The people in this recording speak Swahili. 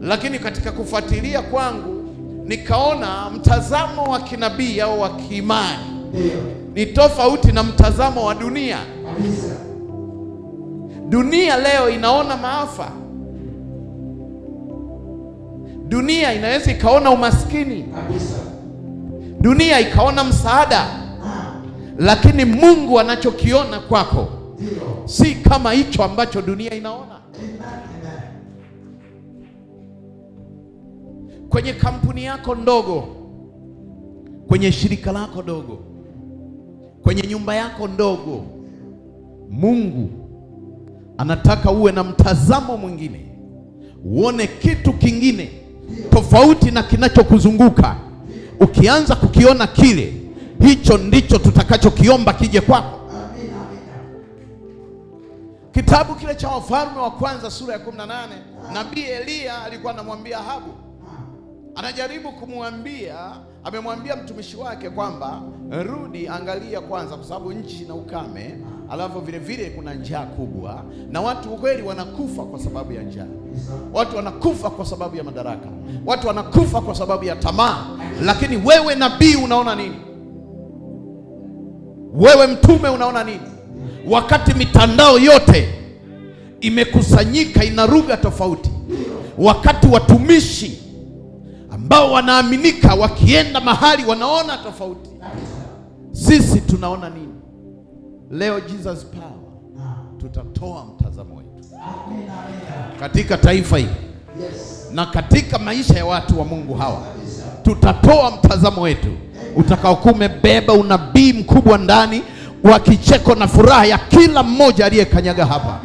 Lakini katika kufuatilia kwangu nikaona mtazamo wa kinabii au wa kiimani ni tofauti na mtazamo wa dunia. Dunia leo inaona maafa. Dunia inaweza ikaona umaskini. Dunia ikaona msaada. Lakini Mungu anachokiona kwako si kama hicho ambacho dunia inaona. Kwenye kampuni yako ndogo, kwenye shirika lako dogo, kwenye nyumba yako ndogo, Mungu anataka uwe na mtazamo mwingine, uone kitu kingine tofauti na kinachokuzunguka. Ukianza kukiona kile, hicho ndicho tutakachokiomba kije kwako. Kitabu kile cha Wafalme wa kwanza sura ya 18, Nabii Eliya alikuwa anamwambia Ahabu, anajaribu kumwambia, amemwambia mtumishi wake kwamba rudi, angalia kwanza, kwa sababu nchi ina ukame, alafu vile vile kuna njaa kubwa, na watu kweli wanakufa kwa sababu ya njaa. Watu wanakufa kwa sababu ya madaraka. Watu wanakufa kwa sababu ya tamaa. Lakini wewe nabii unaona nini? Wewe mtume unaona nini? Wakati mitandao yote imekusanyika ina lugha tofauti, wakati watumishi ambao wanaaminika wakienda mahali wanaona tofauti, sisi tunaona nini? Leo Jesus Power tutatoa mtazamo wetu katika taifa hili na katika maisha ya watu wa Mungu hawa. Tutatoa mtazamo wetu utakaokuwa umebeba unabii mkubwa ndani wa kicheko na furaha ya kila mmoja aliyekanyaga hapa.